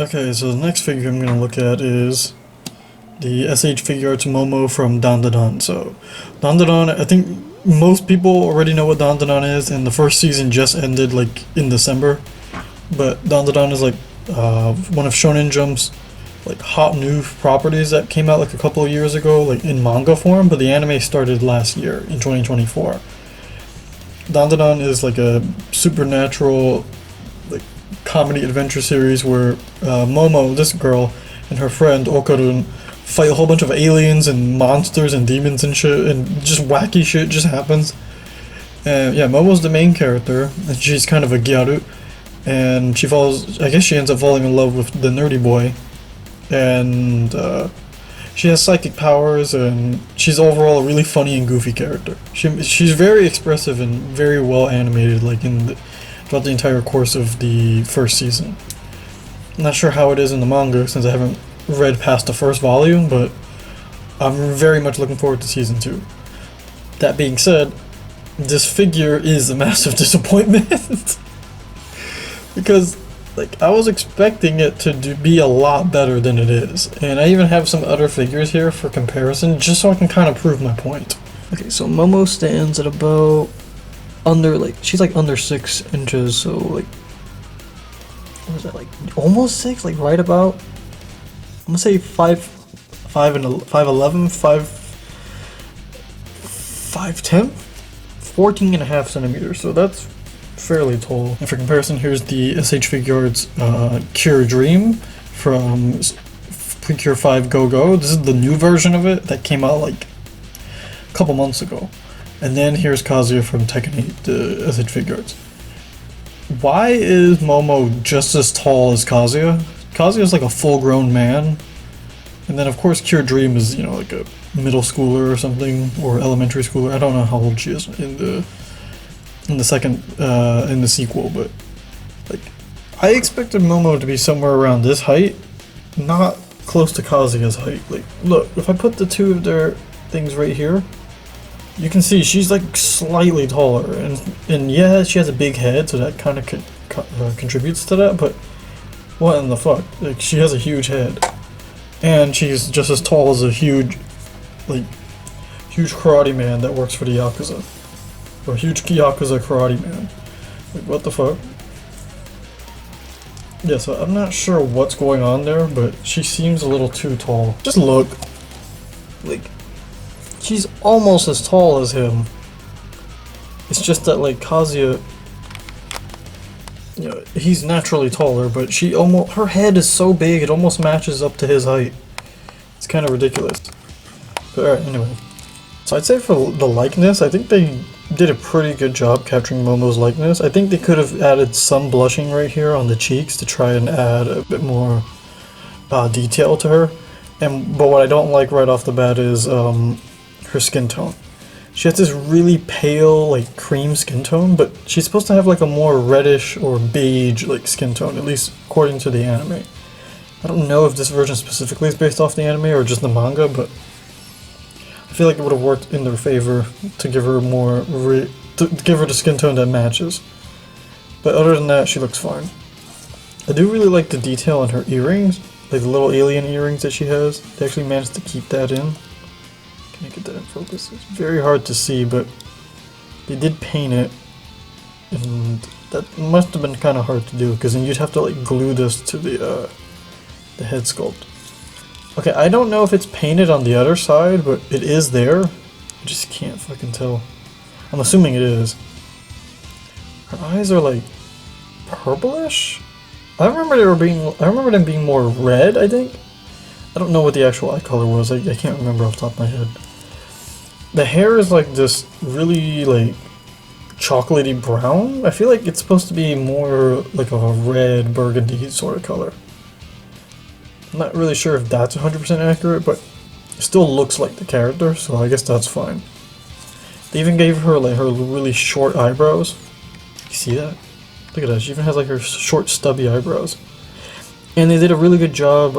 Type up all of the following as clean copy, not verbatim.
Okay, so the next figure I'm going to look at is the SH Figuarts Momo from Dandadan. So, Dandadan, I think most people already know what Dandadan is, and the first season just ended like in December. But Dandadan is like one of Shonen Jump's like hot new properties that came out like a couple of years ago, like in manga form, but the anime started last year in 2024. Dandadan is like a supernatural like comedy adventure series where Momo, this girl, and her friend Okarun fight a whole bunch of aliens and monsters and demons and shit, and just wacky shit just happens. And yeah, Momo's the main character, and she's kind of a gyaru, and I guess she ends up falling in love with the nerdy boy, and she has psychic powers, and she's overall a really funny and goofy character. She's very expressive and very well animated, like throughout the entire course of the first season. I'm not sure how it is in the manga since I haven't read past the first volume, but I'm very much looking forward to season 2. That being said, this figure is a massive disappointment because like I was expecting it to be a lot better than it is, and I even have some other figures here for comparison just so I can kind of prove my point. Okay, so Momo stands at about she's like under 6 inches, so like what is that, like almost 6, like right about, I'm gonna say 5'10", 14 and a half centimeters, so that's fairly tall. And for comparison, here's the SH Figuarts Cure Dream from Precure 5 Go Go. This is the new version of it that came out like a couple months ago. And then here's Kazuya from Tekken 8, the SH Figuarts. Why is Momo just as tall as Kazuya? Kazuya's like a full-grown man. And then of course Cure Dream is, you know, like a middle schooler or something, or elementary schooler. I don't know how old she is in the sequel, but like I expected Momo to be somewhere around this height, not close to Kazuya's height. Like, look, if I put the two of their things right here, you can see she's like slightly taller, and yeah, she has a big head, so that kind of contributes to that. But what in the fuck? Like, she has a huge head, and she's just as tall as a huge karate man that works for the Yakuza. Or a huge Yakuza karate man. Like, what the fuck? Yeah, so I'm not sure what's going on there, but she seems a little too tall. Just look. Like, she's almost as tall as him. It's just that, like, Kazuya, you know, he's naturally taller, but her head is so big, it almost matches up to his height. It's kind of ridiculous. But alright, anyway. So I'd say for the likeness, I think they did a pretty good job capturing Momo's likeness. I think they could have added some blushing right here on the cheeks to try and add a bit more detail to her. But what I don't like right off the bat is her skin tone. She has this really pale, like cream skin tone, but she's supposed to have like a more reddish or beige like skin tone, at least according to the anime. I don't know if this version specifically is based off the anime or just the manga, but I feel like it would have worked in their favor to give her the skin tone that matches. But other than that, she looks fine. I do really like the detail on her earrings, like the little alien earrings that she has. They actually managed to keep that in. Can I get that in focus? It's very hard to see, but they did paint it, and that must have been kind of hard to do because then you'd have to like glue this to the head sculpt. Okay, I don't know if it's painted on the other side, but it is there. I just can't fucking tell. I'm assuming it is. Her eyes are like purplish? I remember them being more red, I think. I don't know what the actual eye color was. I can't remember off the top of my head. The hair is like this really like chocolatey brown. I feel like it's supposed to be more like a red burgundy sort of color. I'm not really sure if that's 100% accurate, but it still looks like the character, so I guess that's fine. They even gave her like her really short eyebrows. You see that? Look at that. She even has like her short stubby eyebrows. And they did a really good job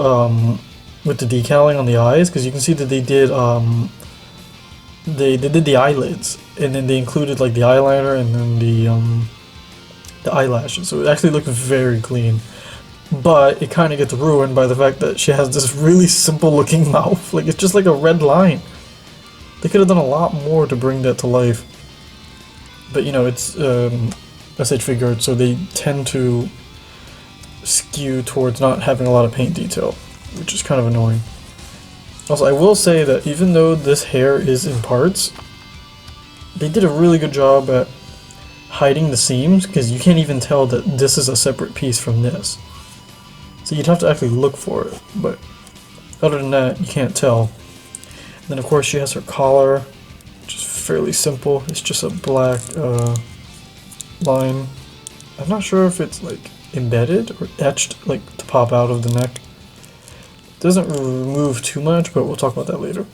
with the decaling on the eyes, because you can see that they did the eyelids, and then they included like the eyeliner and then the eyelashes, so it actually looked very clean. but it kind of gets ruined by the fact that she has this really simple looking mouth. Like, it's just like a red line. They could have done a lot more to bring that to life. But you know, it's SH Figuarts, so they tend to skew towards not having a lot of paint detail, which is kind of annoying. Also, I will say that even though this hair is in parts, they did a really good job at hiding the seams, because you can't even tell that this is a separate piece from this. So you'd have to actually look for it, but other than that, you can't tell. And then of course she has her collar, which is fairly simple. It's just a black line. I'm not sure if it's like embedded or etched like to pop out of the neck. Doesn't remove too much, but we'll talk about that later.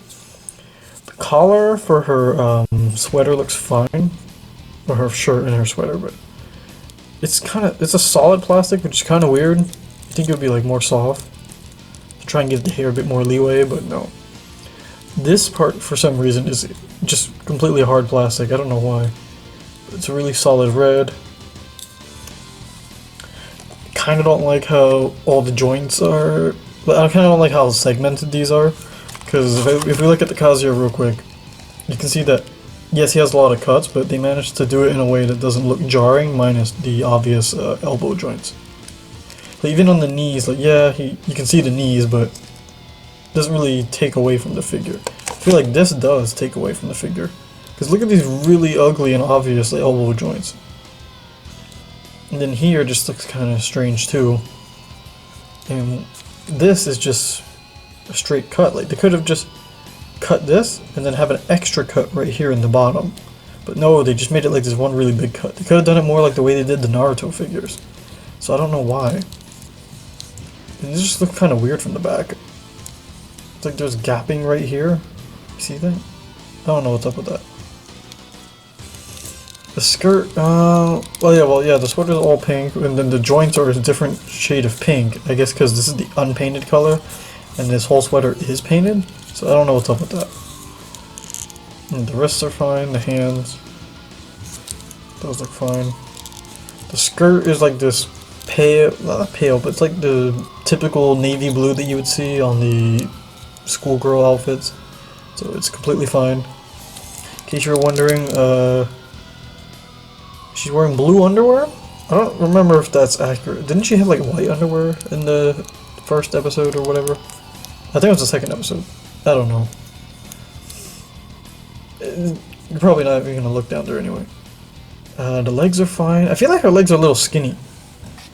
The collar for her sweater looks fine, or her shirt and her sweater, but it's a solid plastic, which is kind of weird. I think it would be like more soft to try and give the hair a bit more leeway, but no. This part, for some reason, is just completely hard plastic. I don't know why. It's a really solid red. Kind of don't like how all the joints are. I kind of don't like how segmented these are, because if we look at the Kazuya real quick, you can see that yes, he has a lot of cuts, but they managed to do it in a way that doesn't look jarring, minus the obvious elbow joints. But even on the knees, like yeah, you can see the knees, but it doesn't really take away from the figure. I feel like this does take away from the figure, because look at these really ugly and obvious elbow joints. And then here just looks kind of strange too. And this is just a straight cut. Like they could have just cut this and then have an extra cut right here in the bottom. But no, they just made it like this one really big cut. They could have done it more like the way they did the Naruto figures. So I don't know why. And this just looks kind of weird from the back. It's like there's gapping right here. You see that? I don't know what's up with that. The skirt, well yeah, the sweater's all pink, and then the joints are a different shade of pink. I guess because this is the unpainted color, and this whole sweater is painted. So I don't know what's up with that. And the wrists are fine, the hands, those look fine. The skirt is like this pale, not pale, but it's like the typical navy blue that you would see on the schoolgirl outfits. So it's completely fine. In case you were wondering, she's wearing blue underwear? I don't remember if that's accurate. Didn't she have like white underwear in the first episode or whatever? I think it was the second episode. I don't know. You're probably not even gonna look down there anyway. The legs are fine. I feel like her legs are a little skinny.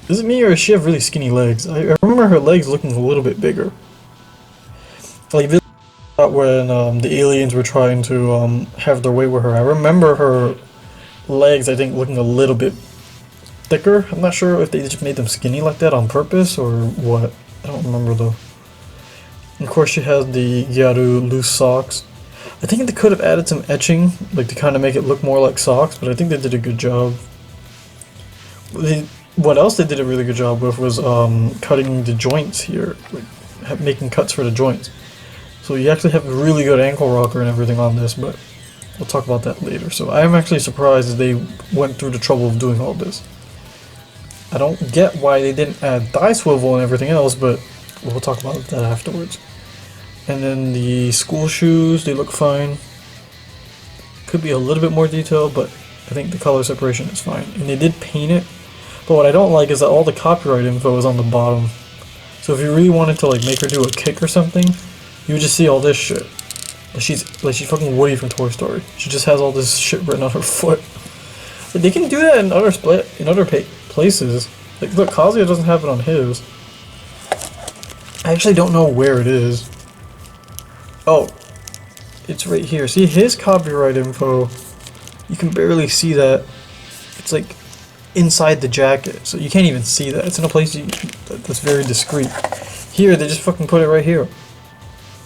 Is it me or does she have really skinny legs? I remember her legs looking a little bit bigger. Like this when the aliens were trying to have their way with her. I remember her legs, I think, looking a little bit thicker. I'm not sure if they just made them skinny like that on purpose or what. I don't remember though. And of course she has the Gyaru loose socks. I think they could have added some etching, like to kind of make it look more like socks, but I think they did a good job. What else they did a really good job with was cutting the joints here, like making cuts for the joints. So you actually have a really good ankle rocker and everything on this, but we'll talk about that later. So I'm actually surprised that they went through the trouble of doing all this. I don't get why they didn't add thigh swivel and everything else, but we'll talk about that afterwards. And then the school shoes, they look fine. Could be a little bit more detailed, but I think the color separation is fine. And they did paint it, but what I don't like is that all the copyright info is on the bottom. So if you really wanted to like make her do a kick or something, you would just see all this shit. She's fucking Woody from Toy Story. She just has all this shit written on her foot. But they can do that in other places. Like look, Kazuya doesn't have it on his. I actually don't know where it is. Oh, it's right here. See his copyright info. You can barely see that. It's like inside the jacket, so you can't even see that. It's in a place that's very discreet. Here, they just fucking put it right here.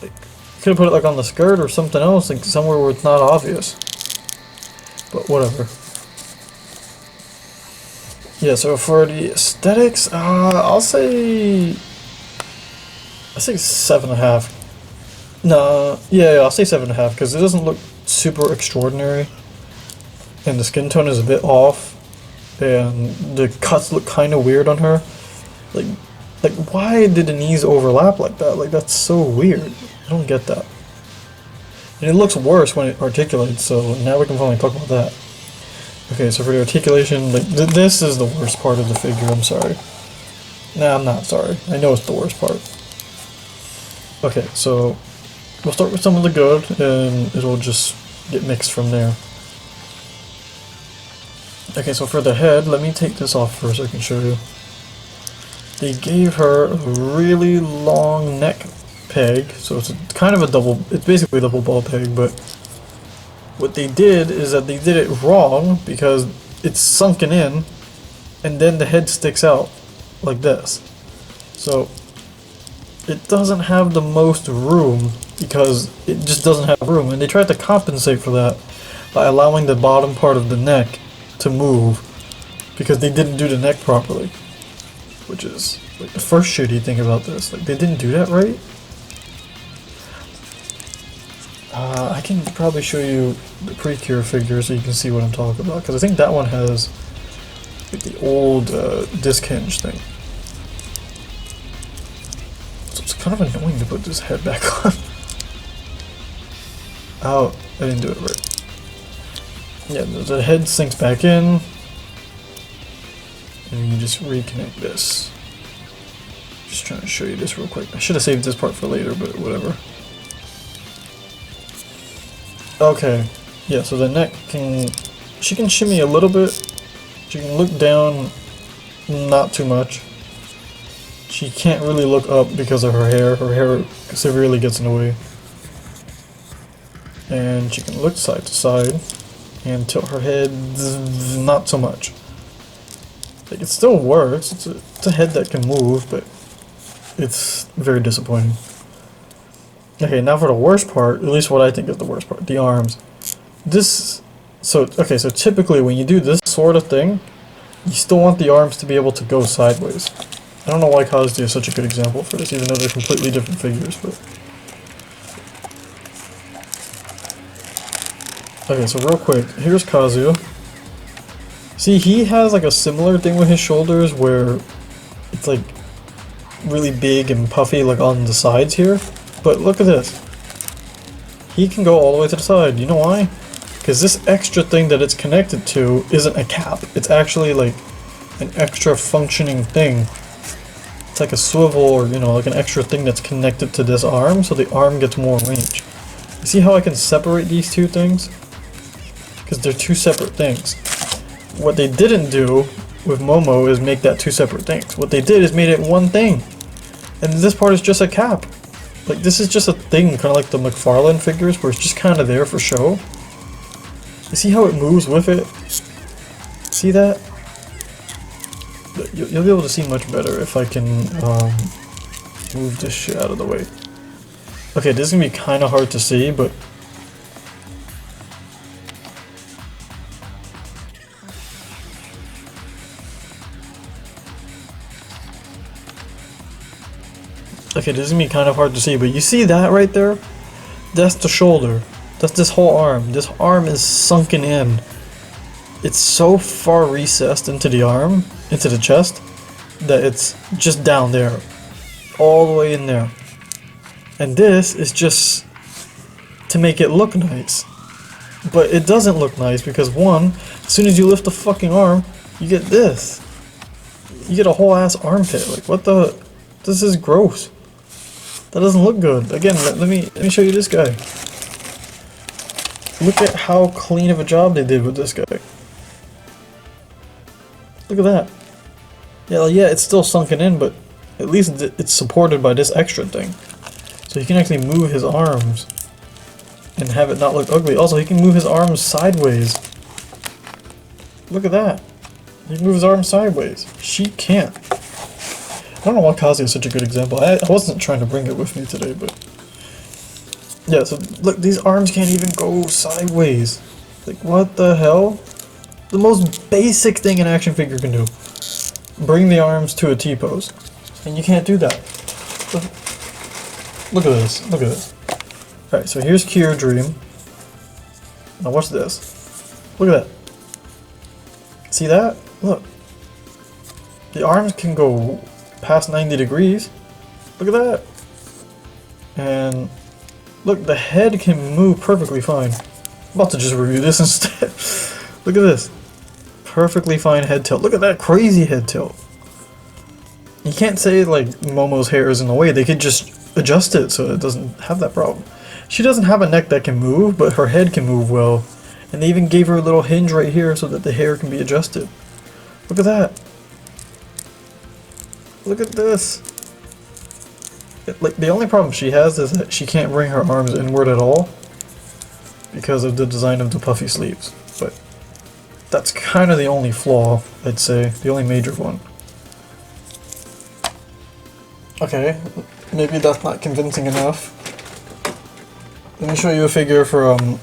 Like, could have put it like on the skirt or something else, like somewhere where it's not obvious. But whatever. Yeah, so for the aesthetics, I'll say 7.5. No, yeah, I'll say 7.5 because it doesn't look super extraordinary, and the skin tone is a bit off, and the cuts look kind of weird on her. Like Like, why did the knees overlap like that? Like, that's so weird. I don't get that. And it looks worse when it articulates, so now we can finally talk about that. Okay, so for the articulation, like, this is the worst part of the figure, I'm sorry. Nah, I'm not sorry. I know it's the worst part. Okay, so we'll start with some of the good, and it'll just get mixed from there. Okay, so for the head, let me take this off first so I can show you. They gave her a really long neck peg, so it's kind of a double, it's basically a double ball peg, but what they did is that they did it wrong because it's sunken in and then the head sticks out like this. So it doesn't have the most room because it just doesn't have room, and they tried to compensate for that by allowing the bottom part of the neck to move because they didn't do the neck properly, which is like the first shitty thing about this. Like, they didn't do that right. I can probably show you the Precure figure so you can see what I'm talking about, because I think that one has like the old disc hinge thing. So it's kind of annoying to put this head back on. Oh, I didn't do it right. Yeah, the head sinks back in, and you just reconnect this. Just trying to show you this real quick. I should have saved this part for later, but whatever. Okay, yeah, so the neck she can shimmy a little bit. She can look down, not too much. She can't really look up because of her hair. Her hair severely gets in the way. And she can look side to side and tilt her head, not so much. Like, it still works. It's a head that can move, but it's very disappointing. Okay, now for the worst part, at least what I think is the worst part, the arms. So typically when you do this sort of thing, you still want the arms to be able to go sideways. I don't know why Kazuya is such a good example for this, even though they're completely different figures, but... Okay, so real quick, here's Kazuya. See, he has like a similar thing with his shoulders where it's like really big and puffy like on the sides here. But look at this. He can go all the way to the side. You know why? Because this extra thing that it's connected to isn't a cap. It's actually like an extra functioning thing. It's like a swivel, or you know, like an extra thing that's connected to this arm, so the arm gets more range. You see how I can separate these two things? Because they're two separate things. What they didn't do with Momo is make that two separate things. What they did is made it one thing. And this part is just a cap. Like, this is just a thing, kind of like the McFarlane figures, where it's just kind of there for show. You see how it moves with it? See that? You'll be able to see much better if I can move this shit out of the way. Okay, this is going to be kind of hard to see, but... Okay, this is going to be kind of hard to see, but you see that right there? That's the shoulder. That's this whole arm. This arm is sunken in. It's so far recessed into the arm, into the chest, that it's just down there. All the way in there. And this is just to make it look nice. But it doesn't look nice because, one, as soon as you lift the fucking arm, you get this. You get a whole ass armpit. Like, what the... This is gross. That doesn't look good. Again, let me show you this guy. Look at how clean of a job they did with this guy. Look at that. Yeah, it's still sunken in, but at least it's supported by this extra thing. So he can actually move his arms and have it not look ugly. Also, he can move his arms sideways. Look at that. He can move his arms sideways. She can't. I don't know why Kazuya is such a good example. I wasn't trying to bring it with me today, but... Yeah, so look, these arms can't even go sideways. Like, what the hell? The most basic thing an action figure can do. Bring the arms to a T-pose. And you can't do that. Look at this. Look at this. Alright, so here's Kier Dream. Now watch this. Look at that. See that? Look. The arms can go past 90 degrees. Look at that. And look, the head can move perfectly fine. I'm about to just review this instead. Look at this. Perfectly fine head tilt. Look at that crazy head tilt. You can't say like Momo's hair is in the way. They could just adjust it so it doesn't have that problem. She doesn't have a neck that can move, but her head can move well. And they even gave her a little hinge right here so that the hair can be adjusted. Look at that. Look at this. Like, the only problem she has is that she can't bring her arms inward at all because of the design of the puffy sleeves. But that's kind of the only flaw, I'd say. The only major one. Okay, maybe that's not convincing enough. Let me show you a figure from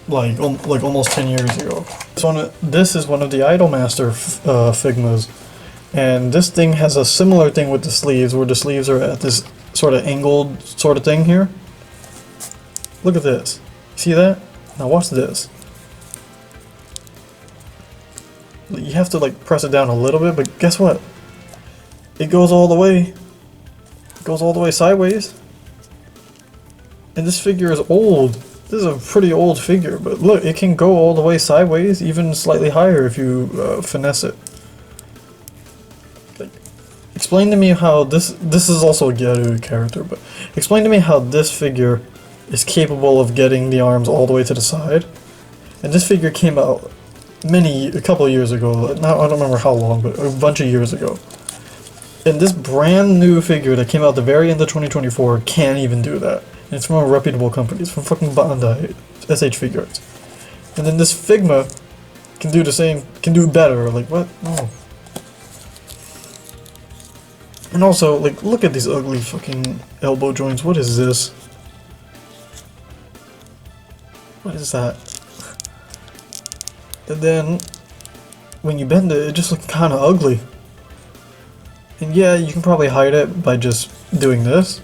like almost 10 years ago. This is one of the Idolmaster Figmas, and this thing has a similar thing with the sleeves, where the sleeves are at this sort of angled sort of thing here. Look at this. See that? Now watch this. You have to like press it down a little bit, but guess what? It goes all the way. It goes all the way sideways. And this figure is old. This is a pretty old figure, but look, it can go all the way sideways, even slightly higher if you finesse it. Like, explain to me how this is also a Gyaru character, but explain to me how this figure is capable of getting the arms all the way to the side. And this figure came out a couple of years ago, now I don't remember how long, but a bunch of years ago. And this brand new figure that came out at the very end of 2024 can't even do that. And it's from a reputable company. It's from fucking Bandai, SH Figuarts. And then this Figma can do the same, can do better. Like, what? No. And also, like, look at these ugly fucking elbow joints. What is this? What is that? And then, when you bend it, it just looks kind of ugly. And yeah, you can probably hide it by just doing this.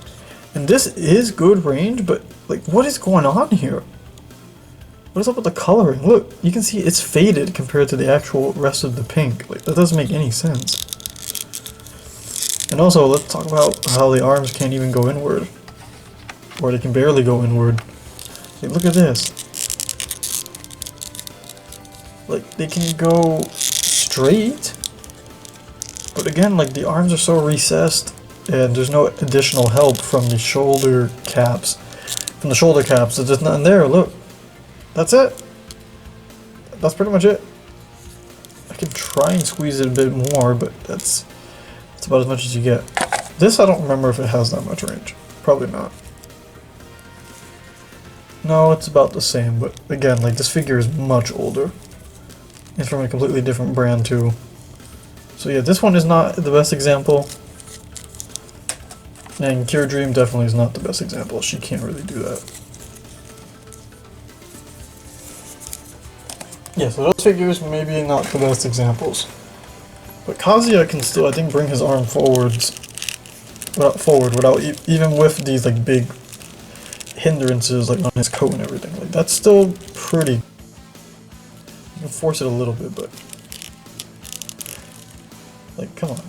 And this is good range, but like, what is going on here? What is up with the coloring? Look, you can see it's faded compared to the actual rest of the pink. Like, that doesn't make any sense. And also, let's talk about how the arms can't even go inward. Or they can barely go inward. Like, look at this. Like, they can go straight. But again, like, the arms are so recessed. And there's no additional help from the shoulder caps. From the shoulder caps, there's just nothing there, look. That's it. That's pretty much it. I can try and squeeze it a bit more, but that's about as much as you get. This, I don't remember if it has that much range. Probably not. No, it's about the same, but again, like, this figure is much older. It's from a completely different brand, too. So yeah, this one is not the best example. And Cure Dream definitely is not the best example. She can't really do that. Yeah, so those figures maybe not the best examples. But Kazuya can still, I think, bring his arm forward without even with these like big hindrances like on his coat and everything. Like, that's still pretty. You can force it a little bit, but like, come on.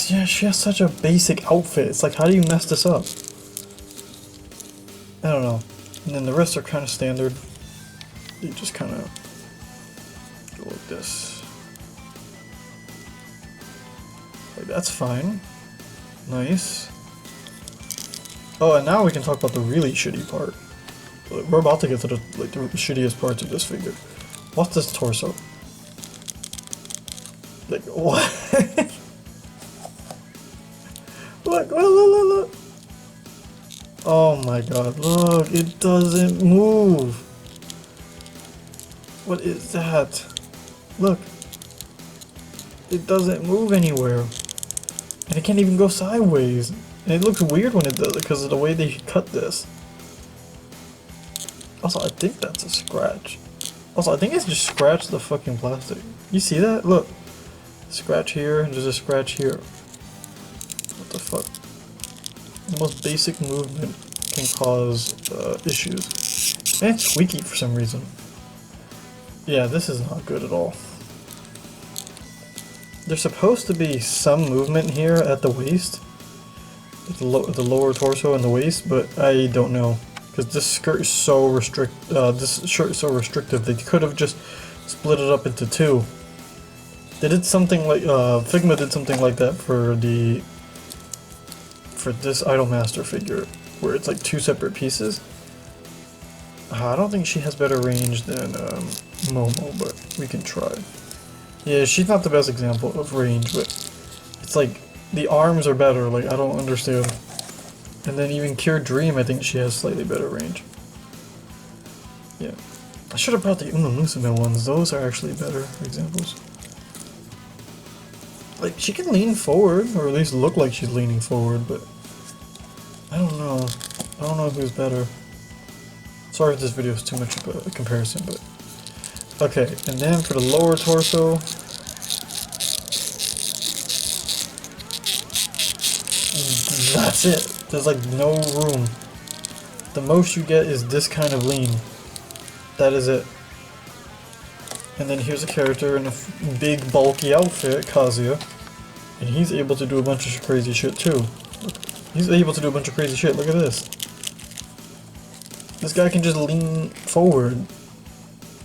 Yeah, she has such a basic outfit. It's like, how do you mess this up? I don't know. And then the rest are kind of standard. They just kind of go like this. Like, that's fine. Nice. Oh, and now we can talk about the really shitty part. We're about to get to the shittiest parts of this figure. What's this torso? Like, what? Look. Oh my god, look, it doesn't move. What is that? Look. It doesn't move anywhere. And it can't even go sideways. And it looks weird when it does it because of the way they cut this. Also, I think that's a scratch. Also, I think it's just scratched the fucking plastic. You see that? Look. Scratch here, and there's a scratch here. What the fuck? The most basic movement can cause issues. And it's squeaky for some reason. Yeah, this is not good at all. There's supposed to be some movement here at the waist, at the lower torso and the waist, but I don't know because this skirt is so this shirt is so restrictive. They could have just split it up into two. They did something like Figma did something like that for this Idolmaster figure, where it's like two separate pieces. I don't think she has better range than Momo, but we can try. Yeah, she's not the best example of range, but it's like the arms are better. Like I don't understand. And then even Cure Dream, I think she has slightly better range. Yeah, I should have brought the Musume ones. Those are actually better examples. Like she can lean forward, or at least look like she's leaning forward, but I don't know. I don't know who's better. Sorry if this video is too much of a comparison, but... Okay, and then for the lower torso... That's it! There's like no room. The most you get is this kind of lean. That is it. And then here's a character in a big bulky outfit, Kazuya. And he's able to do a bunch of crazy shit too. He's able to do a bunch of crazy shit, look at this. This guy can just lean forward,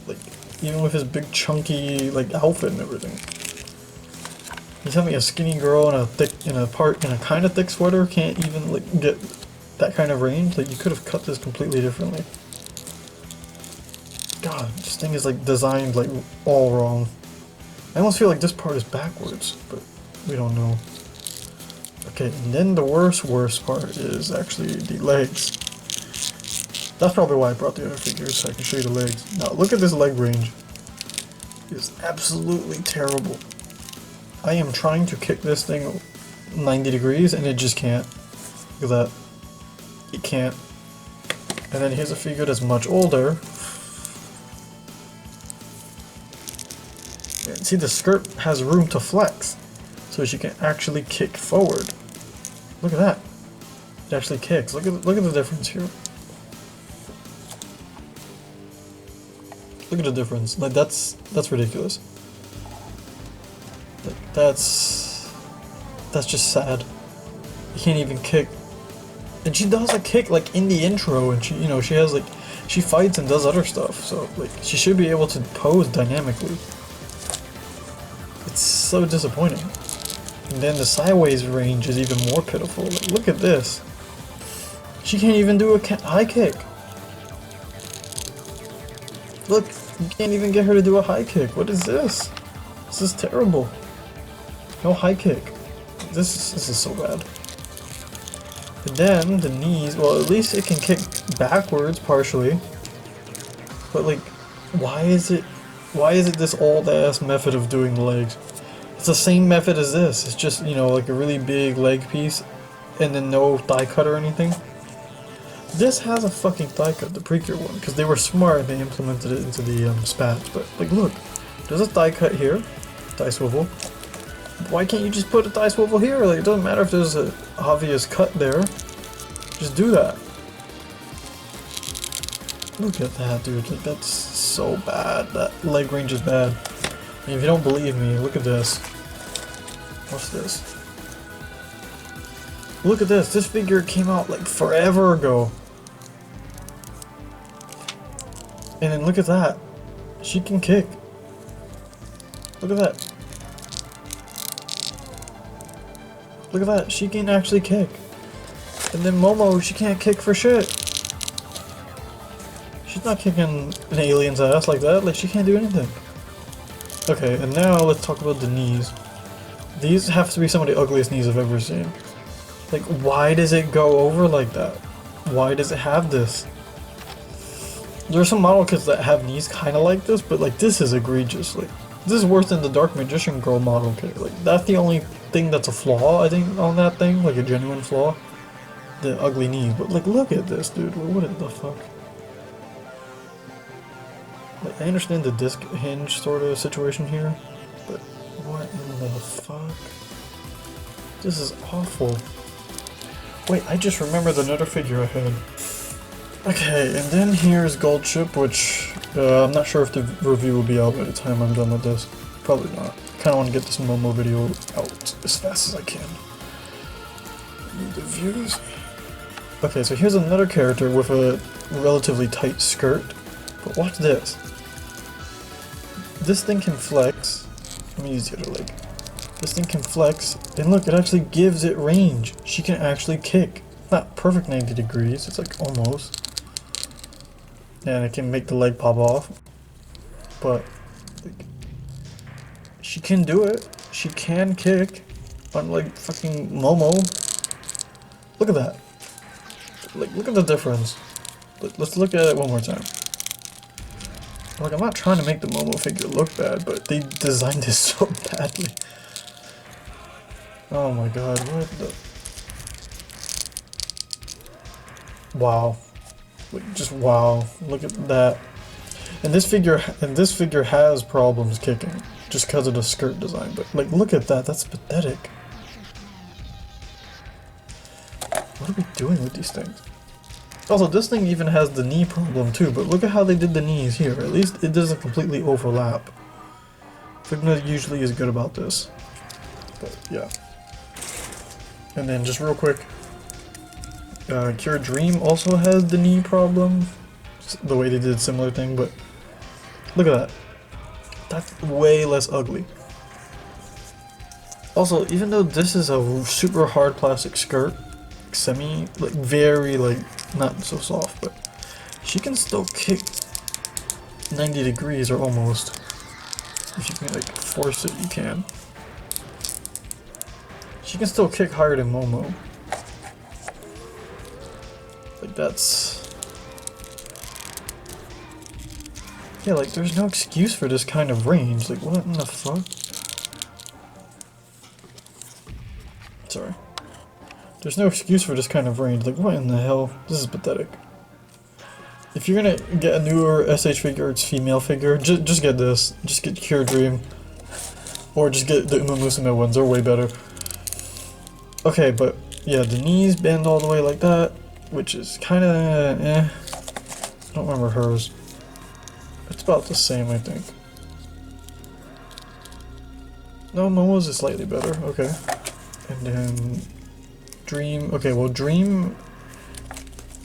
like even with his big chunky like outfit and everything. You tell me a skinny girl in a kind of thick sweater can't even like get that kind of range? Like you could have cut this completely differently. God, this thing is like designed like all wrong. I almost feel like this part is backwards, but we don't know. Okay, and then the worst part is actually the legs. That's probably why I brought the other figures, so I can show you the legs. Now, look at this leg range. It's absolutely terrible. I am trying to kick this thing 90 degrees, and it just can't. Look at that. It can't. And then here's a figure that's much older. And see, the skirt has room to flex, so she can actually kick forward. Look at that. It actually kicks. Look at the difference here. Look at the difference. Like that's ridiculous. Like that's just sad. You can't even kick. And she does a kick like in the intro, and she she has like she fights and does other stuff. So like she should be able to pose dynamically. It's so disappointing. And then the sideways range is even more pitiful. Like, look at this. She can't even do a high kick. Look, you can't even get her to do a high kick. What is this? This is terrible. No high kick. This is so bad. And then the knees, well at least it can kick backwards partially. But like, why is it this old ass method of doing the legs? It's the same method as this. It's just, like a really big leg piece and then no thigh cut or anything. This has a fucking thigh cut, the Precure one, because they were smart and they implemented it into the spats. But like, look, there's a thigh cut here, thigh swivel. Why can't you just put a thigh swivel here? Like, it doesn't matter if there's an obvious cut there. Just do that. Look at that, dude. Like, that's so bad. That leg range is bad. I mean, if you don't believe me, look at this. What's this? Look at this. This figure came out like forever ago. And then look at that. She can kick. Look at that. Look at that. She can actually kick. And then Momo, she can't kick for shit. She's not kicking an alien's ass like that. Like, she can't do anything. Okay, and now let's talk about the knees. These have to be some of the ugliest knees I've ever seen. Like, why does it go over like that? Why does it have this? There are some model kits that have knees kind of like this, but like, this is egregious. Like, this is worse than the Dark Magician Girl model kit. Like, that's the only thing that's a flaw, I think, on that thing. Like, a genuine flaw. The ugly knees. But like, look at this, dude. What the fuck? Like, I understand the disc hinge sort of situation here, but what in the fuck? This is awful. Wait, I just remembered another figure I had. Okay, and then here's Gold Ship, which I'm not sure if the review will be out by the time I'm done with this. Probably not, kind of want to get this Momo video out as fast as I can. Need the views. Okay, so here's another character with a relatively tight skirt, but watch this. This thing can flex. Let me use the other leg. This thing can flex, and look, it actually gives it range. She can actually kick. Not perfect 90 degrees, it's like almost. And it can make the leg pop off. But like, she can do it. She can kick. Unlike fucking Momo. Look at that. Like, look at the difference. Let's look at it one more time. Like, I'm not trying to make the Momo figure look bad, but they designed this so badly. Oh my god, what the... Wow. Like, just wow. Look at that. And this figure has problems kicking, just because of the skirt design, but like, look at that, that's pathetic. What are we doing with these things? Also, this thing even has the knee problem too, but look at how they did the knees here. At least it doesn't completely overlap. Figma usually is good about this. But yeah. And then just real quick, Cure Dream also has the knee problem. The way they did a similar thing, but look at that. That's way less ugly. Also, even though this is a super hard plastic skirt, like very like not so soft, but she can still kick 90 degrees or almost. If you can like force it, you can. She can still kick higher than Momo. Like that's... Yeah, like there's no excuse for this kind of range. Like what in the fuck? Sorry. There's no excuse for this kind of range. Like what in the hell? This is pathetic. If you're gonna get a newer SH Figuarts female figure, just get this. Just get Cure Dream. Or just get the Uma Musume ones, they're way better. Okay, but yeah, the knees bend all the way like that, which is kinda eh. I don't remember hers. It's about the same, I think. No, Momo's is slightly better, okay. And then Dream, okay, well Dream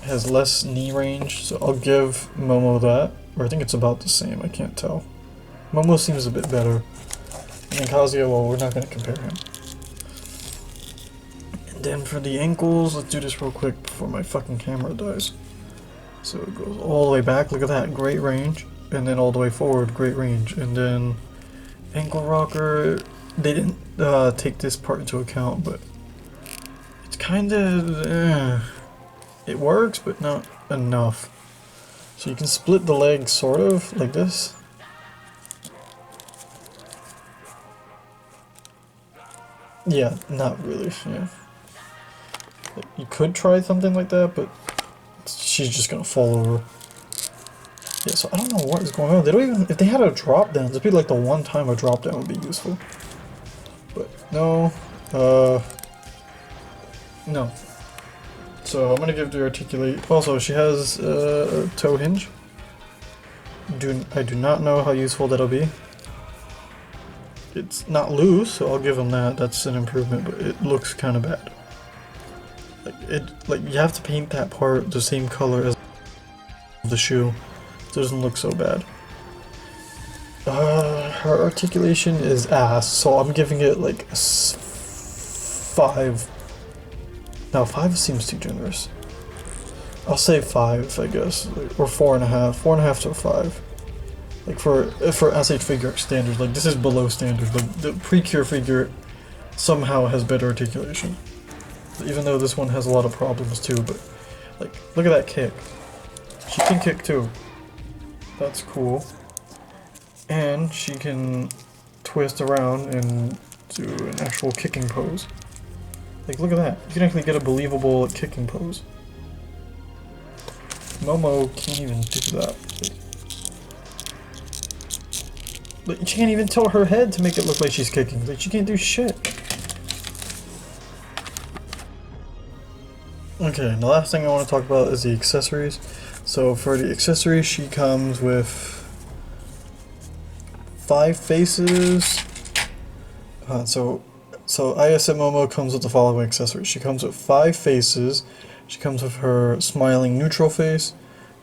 has less knee range, so I'll give Momo that. Or I think it's about the same, I can't tell. Momo seems a bit better. And then Kazuya, well, we're not going to compare him. And then for the ankles, let's do this real quick before my fucking camera dies. So it goes all the way back, look at that, great range. And then all the way forward, great range. And then ankle rocker, they didn't take this part into account, but it's kind of, it works, but not enough. So you can split the legs sort of like this. Yeah, not really, yeah. You could try something like that, but she's just gonna fall over. Yeah, so I don't know what is going on. They don't even, if they had a drop down, it'd be like the one time a drop down would be useful. But no, no. So I'm gonna give the articulate. Also, she has a toe hinge. I do not know how useful that'll be. It's not loose, so I'll give them that. That's an improvement, but it looks kind of bad. Like you have to paint that part the same color as the shoe. It doesn't look so bad. Her articulation is ass, so I'm giving it like a 5. No, 5 seems too generous. I'll say 5, I guess, or 4.5. 4.5 to 5. Like for SH Figuarts standards, like this is below standards. Like the pre-Cure figure somehow has better articulation, even though this one has a lot of problems too. But like, look at that kick. She can kick too. That's cool. And she can twist around and do an actual kicking pose. Like, look at that. You can actually get a believable kicking pose. Momo can't even do that. Like, she can't even tilt her head to make it look like she's kicking. Like, she can't do shit. Okay, and the last thing I want to talk about is the accessories. So for the accessories, she comes with 5 faces, So ISM Momo comes with the following accessories. She comes with 5 faces. She comes with her smiling neutral face.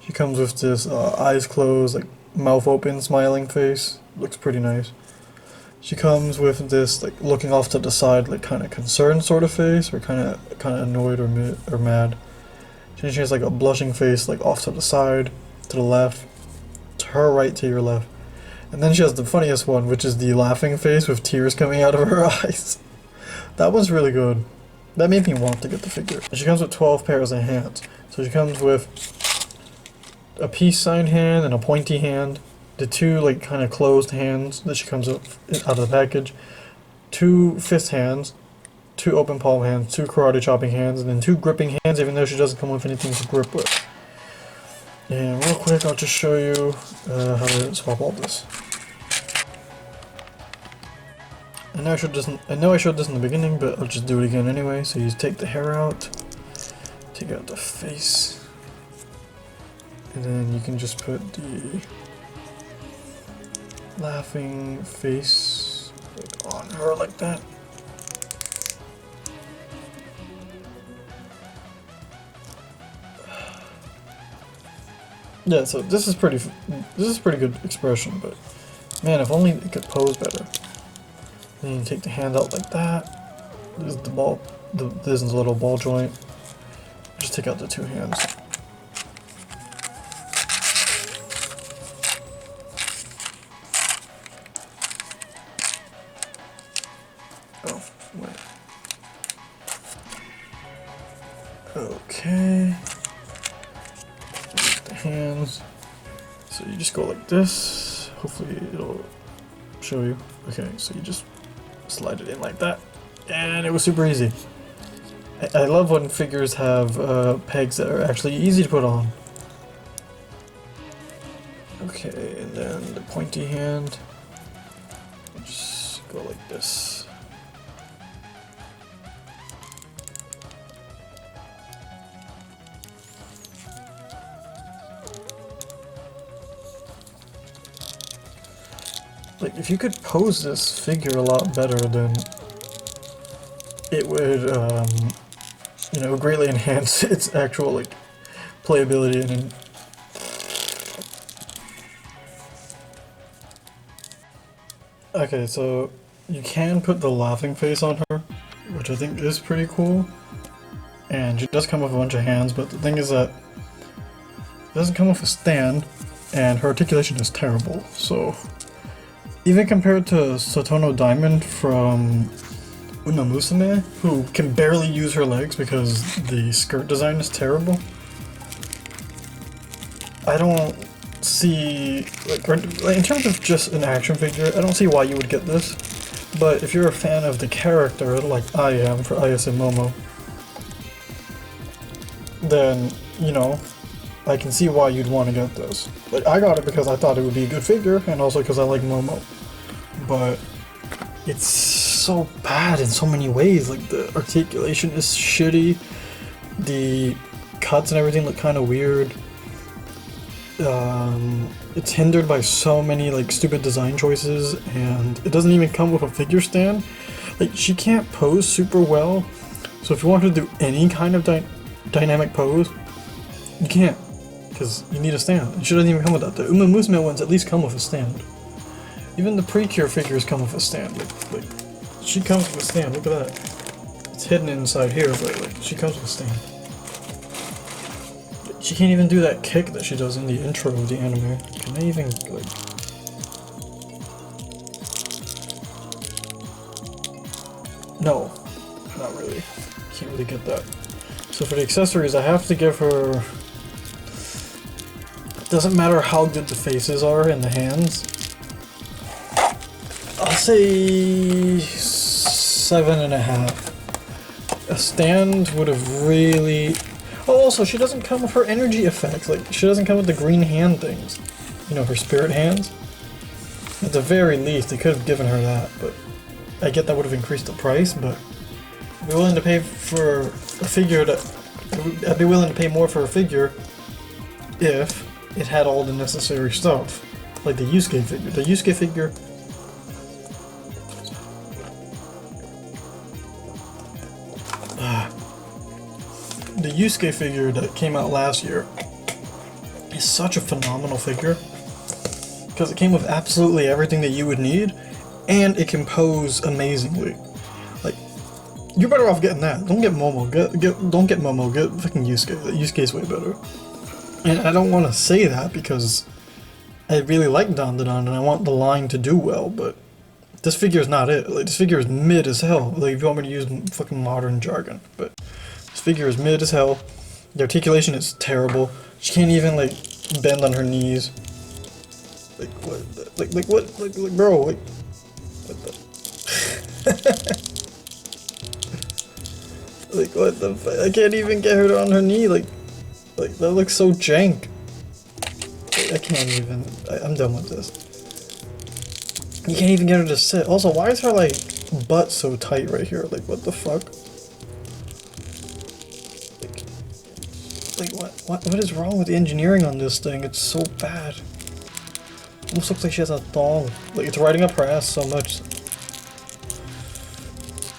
She comes with this eyes closed, like mouth open, smiling face. Looks pretty nice. She comes with this like looking off to the side, like kind of concerned sort of face, or kind of annoyed or mad. She has like a blushing face, like off to the side, to the left, to her right, to your left. And then she has the funniest one, which is the laughing face with tears coming out of her eyes. That one's really good. That made me want to get the figure. And she comes with 12 pairs of hands. So she comes with a peace sign hand and a pointy hand. The 2 like kind of closed hands that she comes with out of the package. 2 fist hands. 2 open palm hands. 2 karate chopping hands. And then 2 gripping hands, even though she doesn't come with anything to grip with. And real quick, I'll just show you how to swap all this. I know I showed this in the beginning, but I'll just do it again anyway. So you take the hair out, take out the face, and then you can just put the laughing face on her like that. Yeah, so this is pretty good expression, but man, if only it could pose better. Then you take the hand out like that. This is the ball. This is a little ball joint. Just take out the 2 hands. Oh, wait. Okay. The hands. So you just go like this. Hopefully it'll show you. Okay, so you just slide it in like that, and it was super easy. I love when figures have pegs that are actually easy to put on. Okay, and then the pointy hand, just go like this. Like, if you could pose this figure a lot better, then it would, you know, greatly enhance its actual, like, playability. And okay, so you can put the laughing face on her, which I think is pretty cool. And she does come with a bunch of hands, but the thing is that it doesn't come with a stand, and her articulation is terrible, so even compared to Sotono Diamond from Uma Musume, who can barely use her legs because the skirt design is terrible, I don't see, like, in terms of just an action figure, I don't see why you would get this. But if you're a fan of the character, like I am for ISM Momo, then, you know, I can see why you'd want to get this. Like, I got it because I thought it would be a good figure, and also because I like Momo. But it's so bad in so many ways. Like, the articulation is shitty, the cuts and everything look kind of weird. It's hindered by so many, like, stupid design choices, and it doesn't even come with a figure stand. Like, she can't pose super well, so if you want her to do any kind of dynamic pose, you can't, because you need a stand. And she doesn't even come with that. The Uma Musume ones at least come with a stand. Even the Precure figures come with a stand. Like, she comes with a stand, look at that. It's hidden inside here, but, like, she comes with a stand. She can't even do that kick that she does in the intro of the anime. Can I even, like... No, not really. Can't really get that. So for the accessories, I have to give her... It doesn't matter how good the faces are and the hands. I'll say 7.5. A stand would have really... Oh, also, she doesn't come with her energy effects. Like, she doesn't come with the green hand things. You know, her spirit hands. At the very least, they could have given her that, but I get that would have increased the price, but I'd be willing to pay for a figure that... I'd be willing to pay more for a figure if it had all the necessary stuff. Like the Yusuke figure. The Yusuke figure... the Yusuke figure that came out last year is such a phenomenal figure because it came with absolutely everything that you would need, and it can pose amazingly. Like, you're better off getting that. Don't get Momo. Don't get Momo. Get fucking Yusuke. Yusuke's way better. And I don't want to say that because I really like Dandadan and I want the line to do well, but this figure is not it. Like, this figure is mid as hell. Like, if you want me to use fucking modern jargon, but this figure is mid as hell. The articulation is terrible. She can't even like bend on her knees. Like what? Like what? Like bro? Like what the? Like what the? I can't even get her on her knee. Like that looks so jank. I can't even. I'm done with this. You can't even get her to sit. Also, why is her like butt so tight right here? Like what the fuck? Like what is wrong with the engineering on this thing? It's so bad. Almost looks like she has a thong. Like it's riding up her ass so much.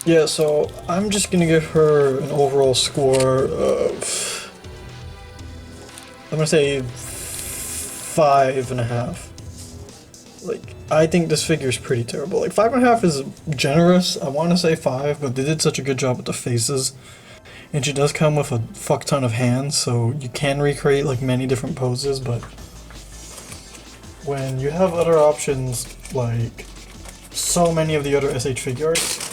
Yeah, so I'm just gonna give her an overall score of, I'm gonna say 5.5. Like, I think this figure is pretty terrible. Like 5.5 is generous. I want to say 5, but they did such a good job with the faces. And she does come with a fuck ton of hands, so you can recreate like many different poses, but when you have other options like so many of the other SH Figuarts,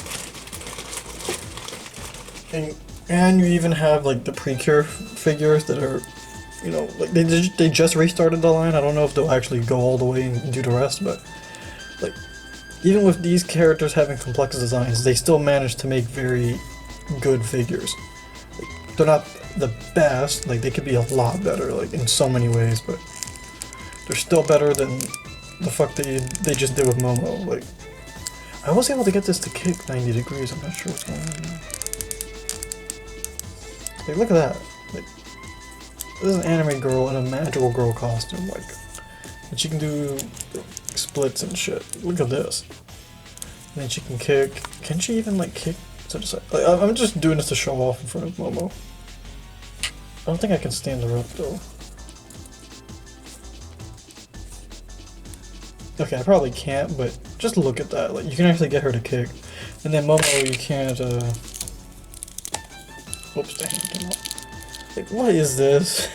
and you even have like the Precure figures that are, you know, like they just restarted the line. I don't know if they'll actually go all the way and do the rest, but like even with these characters having complex designs, they still manage to make very good figures. They're not the best, like they could be a lot better, like in so many ways, but they're still better than the fuck they just did with Momo. Like, I was able to get this to kick 90 degrees, I'm not sure what's going on now. Like, look at that. Like, this is an anime girl in a magical girl costume, like, and she can do splits and shit. Look at this. And then she can kick. Can she even like kick? Like, I'm just doing this to show off in front of Momo. I don't think I can stand her up though. Okay, I probably can't, but just look at that. Like, you can actually get her to kick. And then Momo, you can't, Whoops, the hand came out. Like, what is this?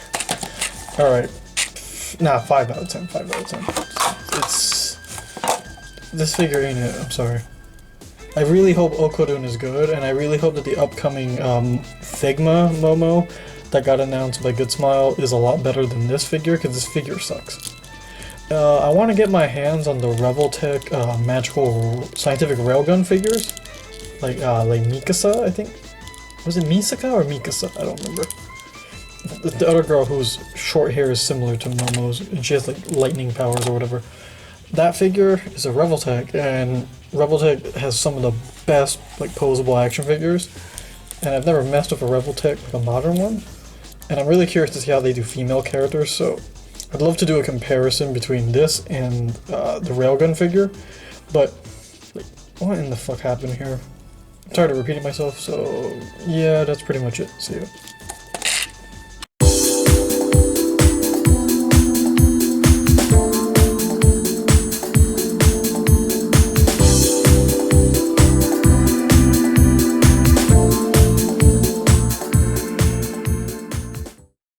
Alright. Nah, 5 out of 10, 5 out of 10. It's... This figure ain't it, I'm sorry. I really hope Okurun is good, and I really hope that the upcoming Figma Momo that got announced by Good Smile is a lot better than this figure, because this figure sucks. I want to get my hands on the Revoltech magical scientific railgun figures, like Mikasa, I think. Was it Misaka or Mikasa? I don't remember. The other girl whose short hair is similar to Momo's, and she has like lightning powers or whatever. That figure is a Revoltech, and Revoltech has some of the best like posable action figures. And I've never messed with a Revoltech, like a modern one. And I'm really curious to see how they do female characters, so I'd love to do a comparison between this and the railgun figure. But like, what in the fuck happened here? I'm tired of repeating myself, so yeah, that's pretty much it. See ya.